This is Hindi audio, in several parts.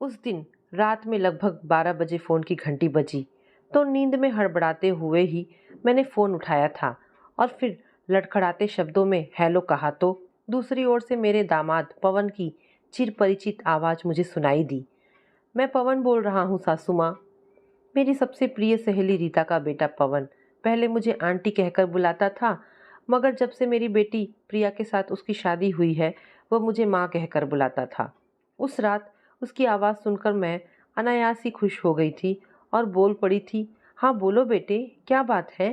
उस दिन रात में लगभग 12 बजे फ़ोन की घंटी बजी तो नींद में हड़बड़ाते हुए ही मैंने फ़ोन उठाया था और फिर लड़खड़ाते शब्दों में हेलो कहा तो दूसरी ओर से मेरे दामाद पवन की चिरपरिचित आवाज़ मुझे सुनाई दी। मैं पवन बोल रहा हूँ सासू माँ। मेरी सबसे प्रिय सहेली रीता का बेटा पवन पहले मुझे आंटी कहकर बुलाता था, मगर जब से मेरी बेटी प्रिया के साथ उसकी शादी हुई है वह मुझे माँ कहकर बुलाता था। उस रात उसकी आवाज़ सुनकर मैं अनायास ही खुश हो गई थी और बोल पड़ी थी, हाँ बोलो बेटे, क्या बात है?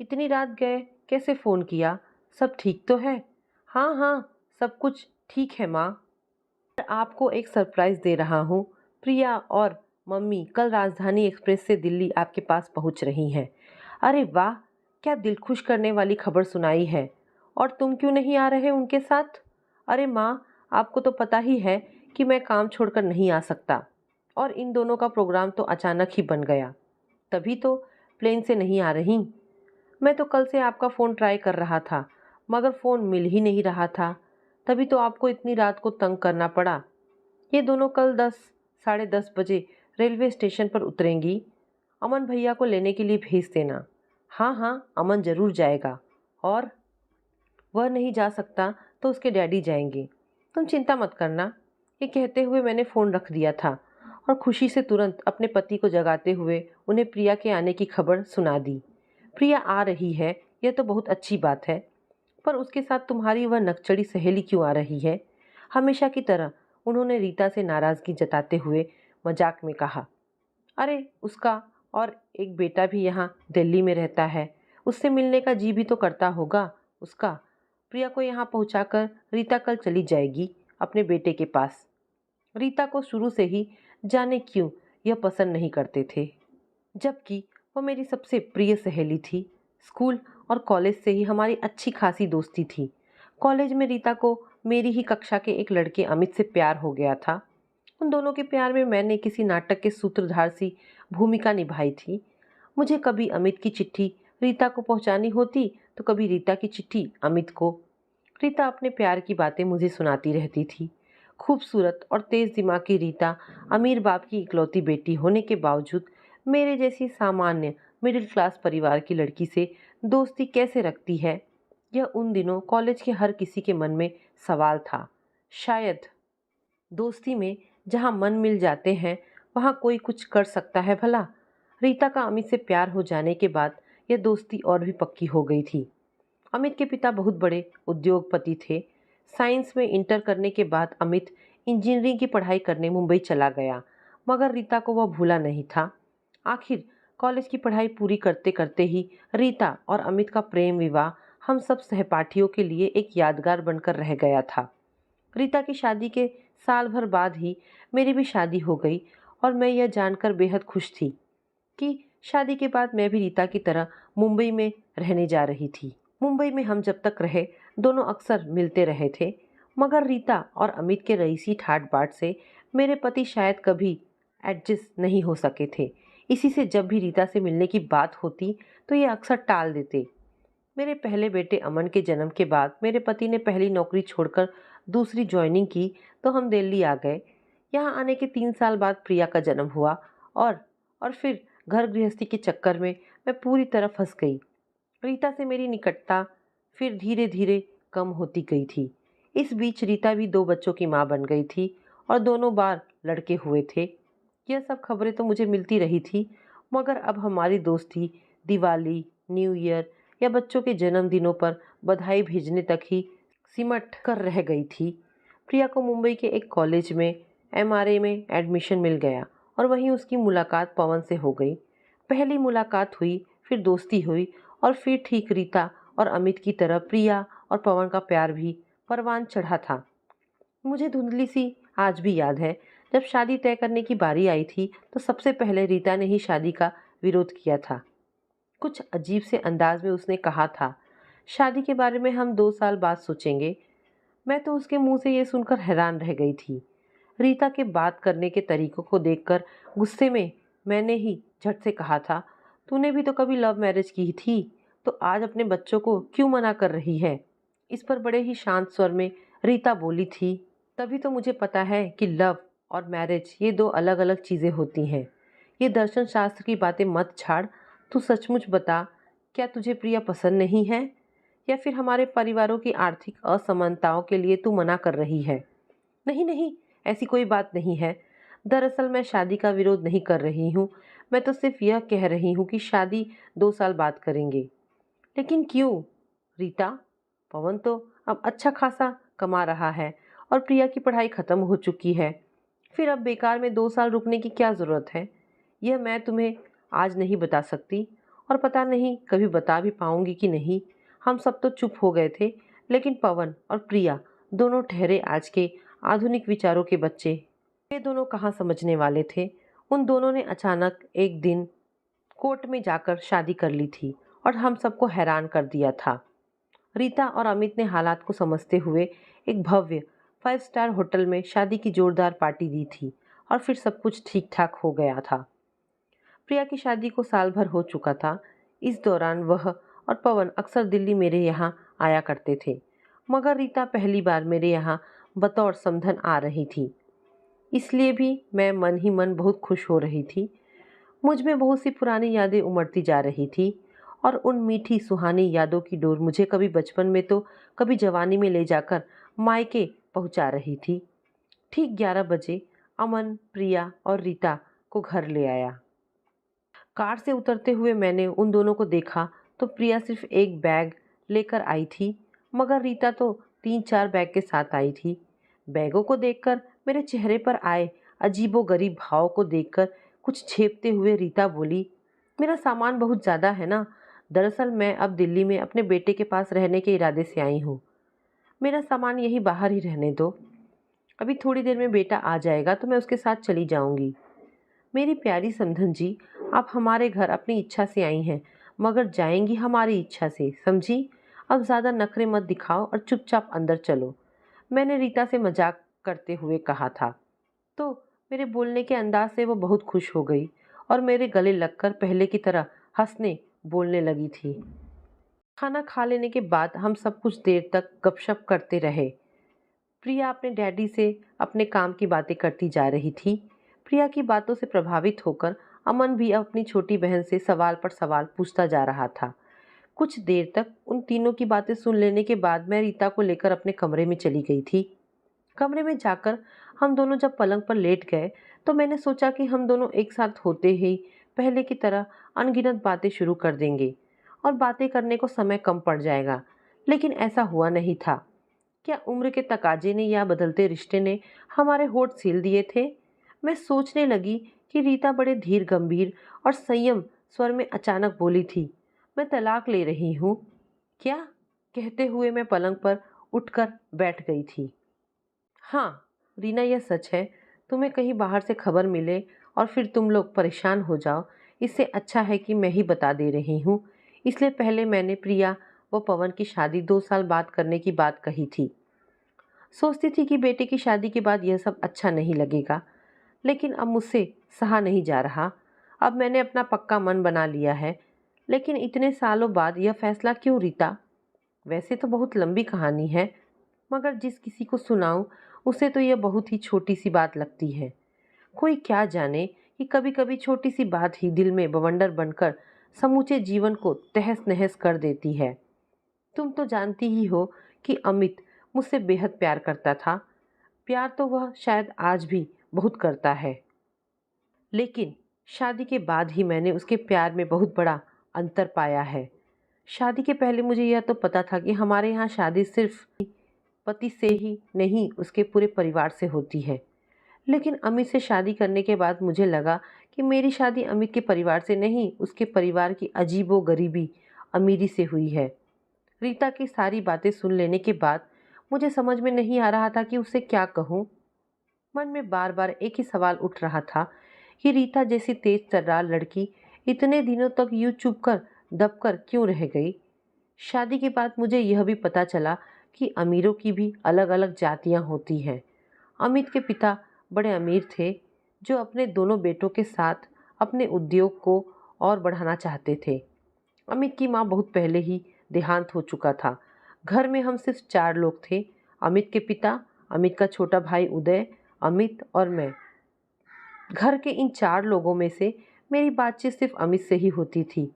इतनी रात गए, कैसे फ़ोन किया? सब ठीक तो है? हाँ हाँ, सब कुछ ठीक है माँ। आपको एक सरप्राइज़ दे रहा हूँ। प्रिया और मम्मी कल राजधानी एक्सप्रेस से दिल्ली आपके पास पहुँच रही हैं। अरे वाह! क्या दिल खुश करने वाली खबर सुनाई है। और तुम क्यों नहीं आ रहे उनके साथ? अरे माँ, आपको तो पता ही है कि मैं काम छोड़कर नहीं आ सकता और इन दोनों का प्रोग्राम तो अचानक ही बन गया। तभी तो प्लेन से नहीं आ रही। मैं तो कल से आपका फ़ोन ट्राई कर रहा था, मगर फ़ोन मिल ही नहीं रहा था। तभी तो आपको इतनी रात को तंग करना पड़ा। ये दोनों कल 10 साढ़े 10 बजे रेलवे स्टेशन पर उतरेंगी। अमन भैया को लेने के लिए भेज देना। हाँ हाँ, अमन ज़रूर जाएगा और वह नहीं जा सकता तो उसके डैडी जाएंगे। तुम चिंता मत करना। ये कहते हुए मैंने फ़ोन रख दिया था और खुशी से तुरंत अपने पति को जगाते हुए उन्हें प्रिया के आने की खबर सुना दी। प्रिया आ रही है, यह तो बहुत अच्छी बात है, पर उसके साथ तुम्हारी वह नकचड़ी सहेली क्यों आ रही है? हमेशा की तरह उन्होंने रीता से नाराज़गी जताते हुए मजाक में कहा। अरे उसका और एक बेटा भी यहाँ दिल्ली में रहता है, उससे मिलने का जी भी तो करता होगा उसका। प्रिया को यहाँ पहुँचाकर रीता कल चली जाएगी अपने बेटे के पास। रीता को शुरू से ही जाने क्यों यह पसंद नहीं करते थे, जबकि वो मेरी सबसे प्रिय सहेली थी। स्कूल और कॉलेज से ही हमारी अच्छी खासी दोस्ती थी। कॉलेज में रीता को मेरी ही कक्षा के एक लड़के अमित से प्यार हो गया था। उन दोनों के प्यार में मैंने किसी नाटक के सूत्रधार सी भूमिका निभाई थी। मुझे कभी अमित की चिट्ठी रीता को पहुंचानी होती तो कभी रीता की चिट्ठी अमित को। रीता अपने प्यार की बातें मुझे सुनाती रहती थी। खूबसूरत और तेज दिमाग की रीता अमीर बाप की इकलौती बेटी होने के बावजूद मेरे जैसी सामान्य मिडिल क्लास परिवार की लड़की से दोस्ती कैसे रखती है, यह उन दिनों कॉलेज के हर किसी के मन में सवाल था। शायद दोस्ती में जहाँ मन मिल जाते हैं वहाँ कोई कुछ कर सकता है भला। रीता का अमित से प्यार हो जाने के बाद यह दोस्ती और भी पक्की हो गई थी। अमित के पिता बहुत बड़े उद्योगपति थे। साइंस में इंटर करने के बाद अमित इंजीनियरिंग की पढ़ाई करने मुंबई चला गया, मगर रीता को वह भूला नहीं था। आखिर कॉलेज की पढ़ाई पूरी करते करते ही रीता और अमित का प्रेम विवाह हम सब सहपाठियों के लिए एक यादगार बनकर रह गया था। रीता की शादी के साल भर बाद ही मेरी भी शादी हो गई और मैं यह जानकर बेहद खुश थी कि शादी के बाद मैं भी रीता की तरह मुंबई में रहने जा रही थी। मुंबई में हम जब तक रहे दोनों अक्सर मिलते रहे थे, मगर रीता और अमित के रईसी ठाट बाट से मेरे पति शायद कभी एडजस्ट नहीं हो सके थे। इसी से जब भी रीता से मिलने की बात होती तो ये अक्सर टाल देते। मेरे पहले बेटे अमन के जन्म के बाद मेरे पति ने पहली नौकरी छोड़कर दूसरी ज्वाइनिंग की तो हम दिल्ली आ गए। यहाँ आने के 3 साल बाद प्रिया का जन्म हुआ और फिर घर गृहस्थी के चक्कर में मैं पूरी तरह फंस गई। रीता से मेरी निकटता फिर धीरे धीरे कम होती गई थी। इस बीच रीता भी 2 बच्चों की माँ बन गई थी और दोनों बार लड़के हुए थे। यह सब खबरें तो मुझे मिलती रही थी, मगर अब हमारी दोस्ती दिवाली, न्यू ईयर या बच्चों के जन्मदिनों पर बधाई भेजने तक ही सिमट कर रह गई थी। प्रिया को मुंबई के एक कॉलेज में एमआरए में एडमिशन मिल गया और वहीं उसकी मुलाकात पवन से हो गई। पहली मुलाकात हुई, फिर दोस्ती हुई और फिर ठीक रीता और अमित की तरह प्रिया और पवन का प्यार भी परवान चढ़ा था। मुझे धुंधली सी आज भी याद है, जब शादी तय करने की बारी आई थी तो सबसे पहले रीता ने ही शादी का विरोध किया था। कुछ अजीब से अंदाज में उसने कहा था, शादी के बारे में हम 2 साल बाद सोचेंगे। मैं तो उसके मुंह से ये सुनकर हैरान रह गई थी। रीता के बात करने के तरीकों को देखकर गुस्से में मैंने ही झट से कहा था, तूने भी तो कभी लव मैरिज की थी, तो आज अपने बच्चों को क्यों मना कर रही है? इस पर बड़े ही शांत स्वर में रीता बोली थी, तभी तो मुझे पता है कि लव और मैरिज ये दो अलग अलग चीज़ें होती हैं। ये दर्शन शास्त्र की बातें मत छाड़। तू सचमुच बता, क्या तुझे प्रिया पसंद नहीं है, या फिर हमारे परिवारों की आर्थिक असमानताओं के लिए तू मना कर रही है? नहीं नहीं, ऐसी कोई बात नहीं है। दरअसल मैं शादी का विरोध नहीं कर रही हूँ। मैं तो सिर्फ यह कह रही हूँ कि शादी 2 साल बाद करेंगे। लेकिन क्यों रीता? पवन तो अब अच्छा खासा कमा रहा है और प्रिया की पढ़ाई खत्म हो चुकी है। फिर अब बेकार में 2 साल रुकने की क्या ज़रूरत है? यह मैं तुम्हें आज नहीं बता सकती, और पता नहीं कभी बता भी पाऊंगी कि नहीं। हम सब तो चुप हो गए थे, लेकिन पवन और प्रिया दोनों ठहरे आज के आधुनिक विचारों के बच्चे। वे दोनों कहाँ समझने वाले थे। उन दोनों ने अचानक एक दिन कोर्ट में जाकर शादी कर ली थी और हम सबको हैरान कर दिया था। रीता और अमित ने हालात को समझते हुए एक भव्य 5 स्टार होटल में शादी की जोरदार पार्टी दी थी और फिर सब कुछ ठीक ठाक हो गया था। प्रिया की शादी को साल भर हो चुका था। इस दौरान वह और पवन अक्सर दिल्ली मेरे यहाँ आया करते थे, मगर रीता पहली बार मेरे यहाँ बतौर समधन आ रही थी। इसलिए भी मैं मन ही मन बहुत खुश हो रही थी। मुझ में बहुत सी पुरानी यादें उमड़ती जा रही थी, और उन मीठी सुहानी यादों की डोर मुझे कभी बचपन में तो कभी जवानी में ले जाकर मायके पहुंचा रही थी। ठीक 11 बजे अमन, प्रिया और रीता को घर ले आया। कार से उतरते हुए मैंने उन दोनों को देखा तो प्रिया सिर्फ एक बैग लेकर आई थी, मगर रीता तो 3-4 बैग के साथ आई थी। बैगों को देखकर मेरे चेहरे पर आए अजीबोगरीब भाव को देखकर कुछ झेपते हुए रीता बोली, मेरा सामान बहुत ज़्यादा है ना। दरअसल मैं अब दिल्ली में अपने बेटे के पास रहने के इरादे से आई हूँ। मेरा सामान यहीं बाहर ही रहने दो। अभी थोड़ी देर में बेटा आ जाएगा तो मैं उसके साथ चली जाऊंगी। मेरी प्यारी समधन जी, आप हमारे घर अपनी इच्छा से आई हैं, मगर जाएंगी हमारी इच्छा से, समझी? अब ज़्यादा नखरे मत दिखाओ और चुपचाप अंदर चलो, मैंने रीता से मजाक करते हुए कहा था। तो मेरे बोलने के अंदाज से वो बहुत खुश हो गई और मेरे गले लगकर पहले की तरह हंसने बोलने लगी थी। खाना खा लेने के बाद हम सब कुछ देर तक गपशप करते रहे। प्रिया अपने डैडी से अपने काम की बातें करती जा रही थी। प्रिया की बातों से प्रभावित होकर अमन भी अपनी छोटी बहन से सवाल पर सवाल पूछता जा रहा था। कुछ देर तक उन तीनों की बातें सुन लेने के बाद मैं रीता को लेकर अपने कमरे में चली गई थी। कमरे में जाकर हम दोनों जब पलंग पर लेट गए तो मैंने सोचा कि हम दोनों एक साथ होते ही पहले की तरह अनगिनत बातें शुरू कर देंगे और बातें करने को समय कम पड़ जाएगा, लेकिन ऐसा हुआ नहीं था। क्या उम्र के तकाजे ने या बदलते रिश्ते ने हमारे होठ सील दिए थे? मैं सोचने लगी कि रीता बड़े धीर गंभीर और संयम स्वर में अचानक बोली थी, मैं तलाक ले रही हूँ। क्या? कहते हुए मैं पलंग पर उठकर बैठ गई थी। हाँ रीना, यह सच है। तुम्हें कहीं बाहर से खबर मिले और फिर तुम लोग परेशान हो जाओ, इससे अच्छा है कि मैं ही बता दे रही हूँ। इसलिए पहले मैंने प्रिया व पवन की शादी 2 साल बाद करने की बात कही थी। सोचती थी कि बेटे की शादी के बाद यह सब अच्छा नहीं लगेगा, लेकिन अब मुझसे सहा नहीं जा रहा। अब मैंने अपना पक्का मन बना लिया है। लेकिन इतने सालों बाद यह फैसला क्यों रीता? वैसे तो बहुत लंबी कहानी है, मगर जिस किसी को सुनाऊं उसे तो यह बहुत ही छोटी सी बात लगती है। कोई क्या जाने कि कभी कभी छोटी सी बात ही दिल में बवंडर बनकर समूचे जीवन को तहस नहस कर देती है। तुम तो जानती ही हो कि अमित मुझसे बेहद प्यार करता था। प्यार तो वह शायद आज भी बहुत करता है, लेकिन शादी के बाद ही मैंने उसके प्यार में बहुत बड़ा अंतर पाया है। शादी के पहले मुझे यह तो पता था कि हमारे यहाँ शादी सिर्फ पति से ही नहीं, उसके पूरे परिवार से होती है। लेकिन अमित से शादी करने के बाद मुझे लगा कि मेरी शादी अमित के परिवार से नहीं, उसके परिवार की अजीबो गरीबी अमीरी से हुई है। रीता की सारी बातें सुन लेने के बाद मुझे समझ में नहीं आ रहा था कि उसे क्या कहूँ। मन में बार बार एक ही सवाल उठ रहा था कि रीता जैसी तेज तर्रार लड़की इतने दिनों तक यूं चुप कर दब कर क्यों रह गई। शादी के बाद मुझे यह भी पता चला कि अमीरों की भी अलग अलग जातियां होती हैं। अमित के पिता बड़े अमीर थे, जो अपने दोनों बेटों के साथ अपने उद्योग को और बढ़ाना चाहते थे। अमित की माँ बहुत पहले ही देहांत हो चुका था। घर में हम सिर्फ 4 लोग थे, अमित के पिता, अमित का छोटा भाई उदय, अमित और मैं। घर के इन 4 लोगों में से मेरी बातचीत सिर्फ अमित से ही होती थी।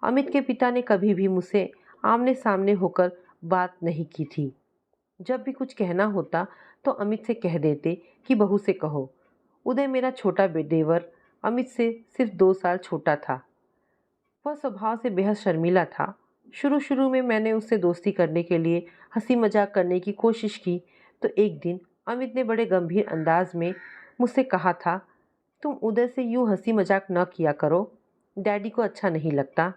अमित के पिता ने कभी भी मुझसे आमने सामने होकर बात नहीं की थी। जब भी कुछ कहना होता तो अमित से कह देते कि बहू से कहो। उदय मेरा छोटा देवर अमित से सिर्फ 2 साल छोटा था। वह स्वभाव से बेहद शर्मीला था। शुरू शुरू में मैंने उससे दोस्ती करने के लिए हंसी मजाक करने की कोशिश की तो एक दिन अमित ने बड़े गंभीर अंदाज में मुझसे कहा था, तुम उदय से यूं हंसी मजाक न किया करो, डैडी को अच्छा नहीं लगता।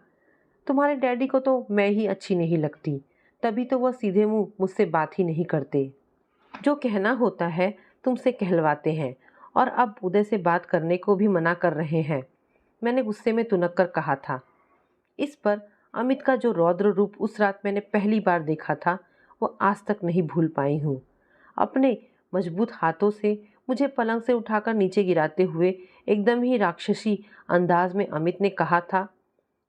तुम्हारे डैडी को तो मैं ही अच्छी नहीं लगती, तभी तो वह सीधे मुंह मुझसे बात ही नहीं करते। जो कहना होता है तुमसे कहलवाते हैं और अब उदय से बात करने को भी मना कर रहे हैं, मैंने गुस्से में तुनक कर कहा था। इस पर अमित का जो रौद्र रूप उस रात मैंने पहली बार देखा था वो आज तक नहीं भूल पाई हूँ। अपने मजबूत हाथों से मुझे पलंग से उठाकर नीचे गिराते हुए एकदम ही राक्षसी अंदाज में अमित ने कहा था,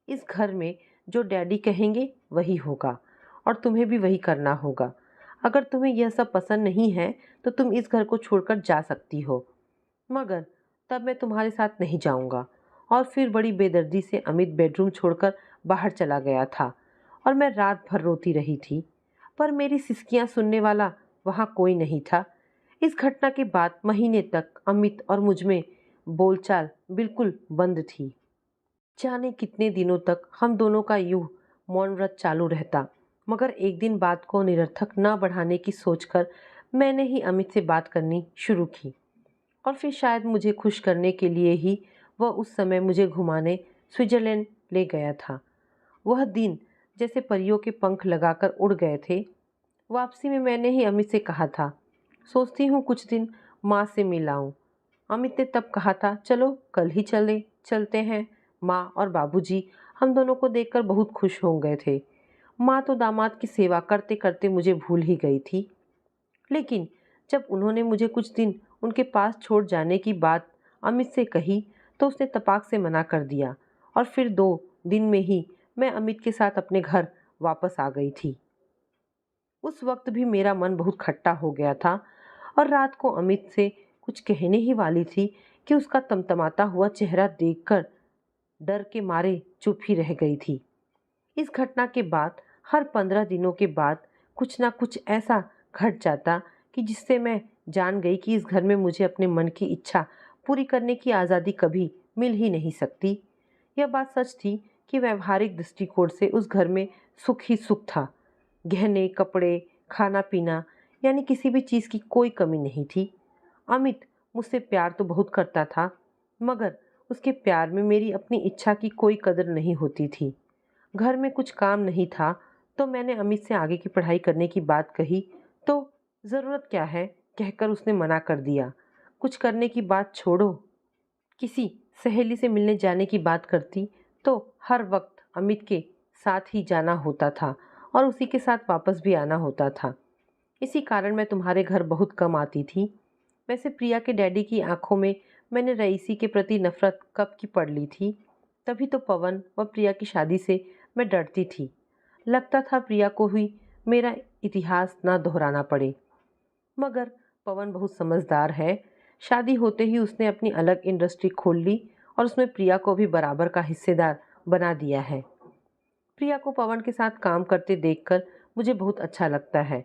इस घर में जो डैडी कहेंगे वही होगा और तुम्हें भी वही करना होगा। अगर तुम्हें यह सब पसंद नहीं है तो तुम इस घर को छोड़कर जा सकती हो, मगर तब मैं तुम्हारे साथ नहीं जाऊंगा। और फिर बड़ी बेदर्दी से अमित बेडरूम छोड़कर बाहर चला गया था और मैं रात भर रोती रही थी, पर मेरी सिसकियां सुनने वाला वहां कोई नहीं था। इस घटना के बाद महीने तक अमित और मुझ में बोलचाल बिल्कुल बंद थी। जाने कितने दिनों तक हम दोनों का यूं मौन व्रत चालू रहता, मगर एक दिन बात को निरर्थक न बढ़ाने की सोचकर मैंने ही अमित से बात करनी शुरू की। और फिर शायद मुझे खुश करने के लिए ही वह उस समय मुझे घुमाने स्विट्जरलैंड ले गया था। वह दिन जैसे परियों के पंख लगाकर उड़ गए थे। वापसी में मैंने ही अमित से कहा था, सोचती हूँ कुछ दिन माँ से मिलाऊं। अमित ने तब कहा था, चलो कल ही चलते हैं। माँ और बाबूजी हम दोनों को देखकर बहुत खुश हो गए थे। माँ तो दामाद की सेवा करते करते मुझे भूल ही गई थी, लेकिन जब उन्होंने मुझे कुछ दिन उनके पास छोड़ जाने की बात अमित से कही तो उसने तपाक से मना कर दिया और फिर 2 दिन में ही मैं अमित के साथ अपने घर वापस आ गई थी। उस वक्त भी मेरा मन बहुत खट्टा हो गया था और रात को अमित से कुछ कहने ही वाली थी कि उसका तमतमाता हुआ चेहरा देखकर डर के मारे चुप ही रह गई थी। इस घटना के बाद हर 15 दिनों के बाद कुछ ना कुछ ऐसा घट जाता कि जिससे मैं जान गई कि इस घर में मुझे अपने मन की इच्छा पूरी करने की आज़ादी कभी मिल ही नहीं सकती। यह बात सच थी कि व्यवहारिक दृष्टिकोण से उस घर में सुख ही सुख था। गहने, कपड़े, खाना पीना यानी किसी भी चीज़ की कोई कमी नहीं थी। अमित मुझसे प्यार तो बहुत करता था, मगर उसके प्यार में मेरी अपनी इच्छा की कोई कदर नहीं होती थी। घर में कुछ काम नहीं था तो मैंने अमित से आगे की पढ़ाई करने की बात कही तो ज़रूरत क्या है कहकर उसने मना कर दिया। कुछ करने की बात छोड़ो, किसी सहेली से मिलने जाने की बात करती तो हर वक्त अमित के साथ ही जाना होता था और उसी के साथ वापस भी आना होता था। इसी कारण मैं तुम्हारे घर बहुत कम आती थी। वैसे प्रिया के डैडी की आंखों में मैंने रईसी के प्रति नफरत कब की पढ़ ली थी। तभी तो पवन व प्रिया की शादी से मैं डरती थी। लगता था प्रिया को ही मेरा इतिहास ना दोहराना पड़े, मगर पवन बहुत समझदार है। शादी होते ही उसने अपनी अलग इंडस्ट्री खोल ली और उसमें प्रिया को भी बराबर का हिस्सेदार बना दिया है। प्रिया को पवन के साथ काम करते देखकर मुझे बहुत अच्छा लगता है।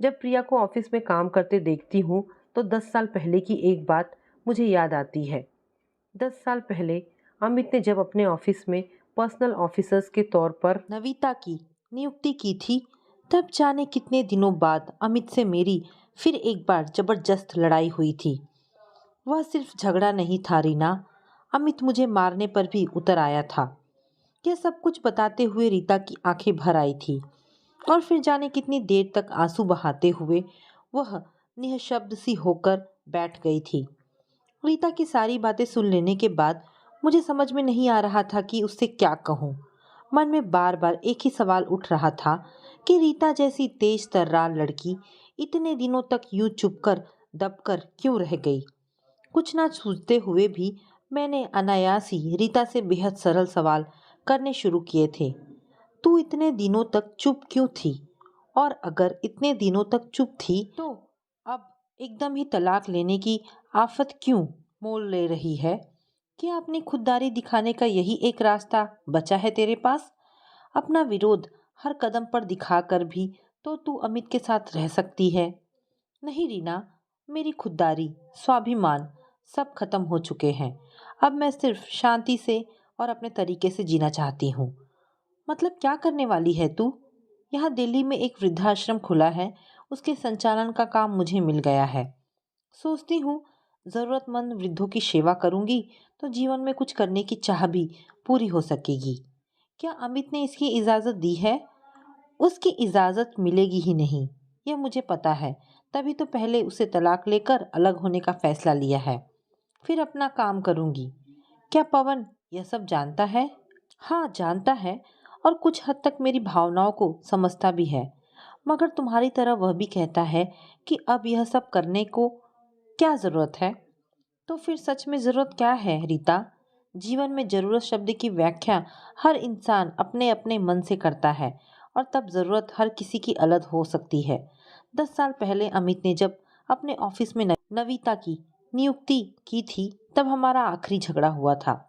जब प्रिया को ऑफिस में काम करते देखती हूँ तो 10 साल पहले की एक बात मुझे याद आती है। 10 साल पहले अमित ने जब अपने ऑफिस में पर्सनल ऑफिसर्स के तौर पर नविता की नियुक्ति की थी, तब जाने कितने दिनों बाद अमित से मेरी फिर एक बार जबरदस्त लड़ाई हुई थी। वह सिर्फ झगड़ा नहीं था रीना, अमित मुझे मारने पर भी उतर आया था। यह सब कुछ बताते हुए रीता की आंखें भर आई थी और फिर जाने कितनी देर तक आंसू बहाते हुए वह निःशब्द सी होकर बैठ गई थी। रीता की सारी बातें सुन लेने के बाद मुझे समझ में नहीं आ रहा था कि उससे क्या कहूँ। मन में बार बार एक ही सवाल उठ रहा था कि रीता जैसी तेज तर्रार लड़की इतने दिनों तक यूं चुपकर दबकर क्यों रह गई। कुछ ना सूझते हुए भी मैंने अनायास ही रीता से बेहद सरल सवाल करने शुरू किए थे। तू इतने दिनों तक चुप क्यों थी? और अगर इतने दिनों तक चुप थी तो अब एकदम ही तलाक लेने की आफत क्यों मोल ले रही है? क्या अपनी खुददारी दिखाने का यही एक रास्ता बचा है तेरे पास? अपना विरोध हर कदम पर दिखाकर भी तो तू अमित के साथ रह सकती है। नहीं रीना, मेरी खुददारी, स्वाभिमान सब खत्म हो चुके हैं। अब मैं सिर्फ शांति से और अपने तरीके से जीना चाहती हूँ। मतलब क्या करने वाली है तू? यहाँ दिल्ली में एक वृद्धाश्रम खुला है, उसके संचालन का काम मुझे मिल गया है। सोचती हूँ जरूरतमंद वृद्धों की सेवा करूंगी तो जीवन में कुछ करने की चाह भी पूरी हो सकेगी। क्या अमित ने इसकी इजाज़त दी है? उसकी इजाज़त मिलेगी ही नहीं, यह मुझे पता है। तभी तो पहले उसे तलाक लेकर अलग होने का फैसला लिया है। फिर अपना काम करूंगी। क्या पवन यह सब जानता है? हाँ, जानता है और कुछ हद तक मेरी भावनाओं को समझता भी है। मगर तुम्हारी तरह वह भी कहता है कि अब यह सब करने को क्या ज़रूरत है? तो फिर सच में ज़रूरत क्या है रीता? जीवन में ज़रूरत शब्द की व्याख्या हर इंसान अपने अपने मन से करता है और तब ज़रूरत हर किसी की अलग हो सकती है। 10 साल पहले अमित ने जब अपने ऑफिस में नविता की नियुक्ति की थी तब हमारा आखिरी झगड़ा हुआ था।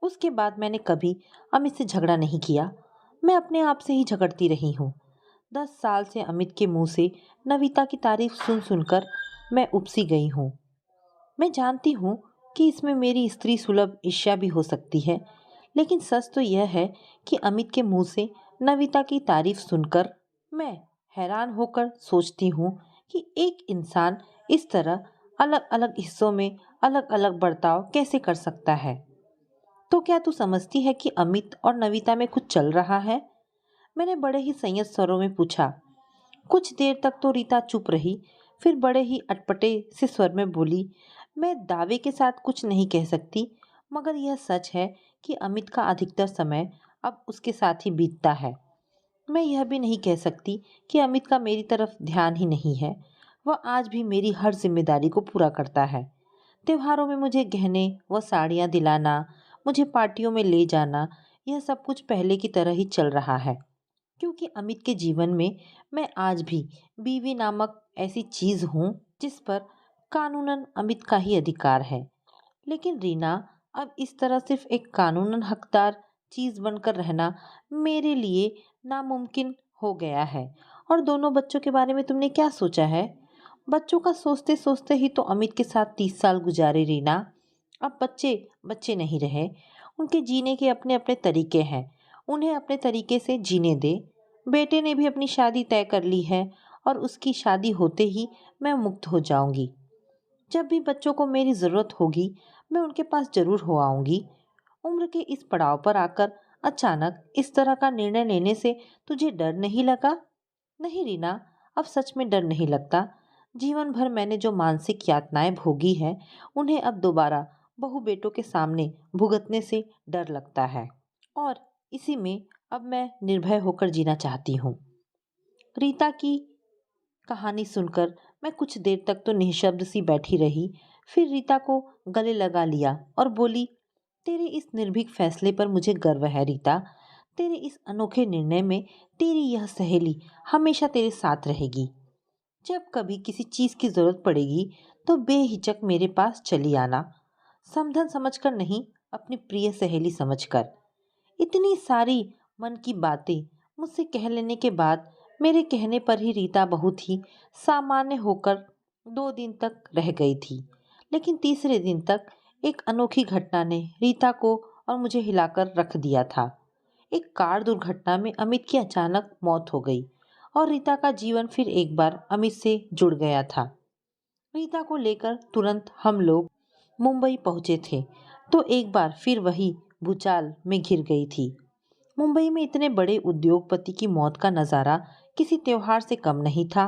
उसके बाद मैंने कभी अमित से झगड़ा नहीं किया। मैं अपने आप से ही झगड़ती रही हूँ। 10 साल से अमित के मुंह से नविता की तारीफ सुन सुनकर मैं उपसी गई हूँ। मैं जानती हूँ कि इसमें मेरी स्त्री सुलभ ईर्ष्या भी हो सकती है, लेकिन सच तो यह है कि अमित के मुंह से नविता की तारीफ सुनकर मैं हैरान होकर सोचती हूँ कि एक इंसान इस तरह अलग अलग हिस्सों में अलग अलग बर्ताव कैसे कर सकता है। तो क्या तू समझती है कि अमित और नविता में कुछ चल रहा है? मैंने बड़े ही संयत स्वरों में पूछा। कुछ देर तक तो रीता चुप रही, फिर बड़े ही अटपटे से स्वर में बोली, मैं दावे के साथ कुछ नहीं कह सकती, मगर यह सच है कि अमित का अधिकतर समय अब उसके साथ ही बीतता है। मैं यह भी नहीं कह सकती कि अमित का मेरी तरफ ध्यान ही नहीं है। वह आज भी मेरी हर जिम्मेदारी को पूरा करता है। त्योहारों में मुझे गहने व साड़ियाँ दिलाना, मुझे पार्टियों में ले जाना, यह सब कुछ पहले की तरह ही चल रहा है। क्योंकि अमित के जीवन में मैं आज भी बीवी नामक ऐसी चीज हूँ जिस पर कानूनन अमित का ही अधिकार है। लेकिन रीना, अब इस तरह सिर्फ एक कानूनन हकदार चीज बनकर रहना मेरे लिए नामुमकिन हो गया है। और दोनों बच्चों के बारे में तुमने क्या सोचा है? बच्चों का सोचते सोचते ही तो अमित के साथ 30 साल गुजारे रीना। अब बच्चे बच्चे नहीं रहे, उनके जीने के अपने अपने तरीके हैं, उन्हें अपने तरीके से जीने दे। बेटे ने भी अपनी शादी तय कर ली है और उसकी शादी होते ही मैं मुक्त हो जाऊंगी। जब भी बच्चों को मेरी ज़रूरत होगी मैं उनके पास जरूर हो आऊंगी। उम्र के इस पड़ाव पर आकर अचानक इस तरह का निर्णय लेने से तुझे डर नहीं लगा? नहीं रीना, अब सच में डर नहीं लगता। जीवन भर मैंने जो मानसिक यातनाएं भोगी हैं उन्हें अब दोबारा बहू बेटों के सामने भुगतने से डर लगता है। और इसी में अब मैं निर्भय होकर जीना चाहती हूँ। रीता की कहानी सुनकर मैं कुछ देर तक तो निशब्द सी बैठी रही। फिर रीता को गले लगा लिया और बोली, तेरे इस निर्भीक फैसले पर मुझे गर्व है रीता। तेरे इस अनोखे निर्णय में तेरी यह सहेली हमेशा तेरे साथ रहेगी। जब कभी किसी चीज की जरूरत पड़ेगी तो बेहिचक मेरे पास चली आना। समधन समझकर नहीं, अपनी प्रिय सहेली समझकर। इतनी सारी मन की बातें मुझसे कह लेने के बाद मेरे कहने पर ही रीता बहुत ही सामान्य होकर 2 दिन तक रह गई थी। लेकिन तीसरे दिन तक एक अनोखी घटना ने रीता को और मुझे हिलाकर रख दिया था। एक कार दुर्घटना में अमित की अचानक मौत हो गई और रीता का जीवन फिर एक बार अमित से जुड़ गया था। रीता को लेकर तुरंत हम लोग मुंबई पहुंचे थे तो एक बार फिर वही भूचाल में घिर गई थी। मुंबई में इतने बड़े उद्योगपति की मौत का नज़ारा किसी त्योहार से कम नहीं था।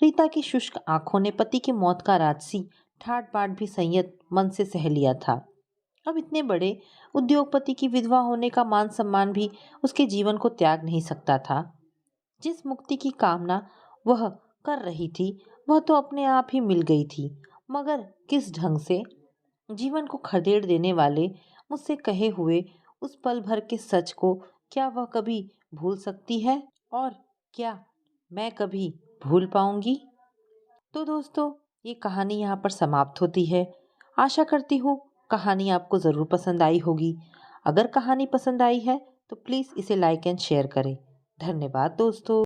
रीता की शुष्क आंखों ने पति की मौत का राजसी ठाट बाट भी संयत मन से सह लिया था। अब इतने बड़े उद्योगपति की विधवा होने का मान सम्मान भी उसके जीवन को त्याग नहीं सकता था। जिस मुक्ति की कामना वह कर रही थी वह तो अपने आप ही मिल गई थी, मगर किस ढंग से? जीवन को खदेड़ देने वाले मुझसे कहे हुए उस पल भर के सच को क्या वह कभी भूल सकती है? और क्या मैं कभी भूल पाऊंगी? तो दोस्तों, ये कहानी यहाँ पर समाप्त होती है। आशा करती हूँ कहानी आपको ज़रूर पसंद आई होगी। अगर कहानी पसंद आई है तो प्लीज़ इसे लाइक एंड शेयर करें। धन्यवाद दोस्तों।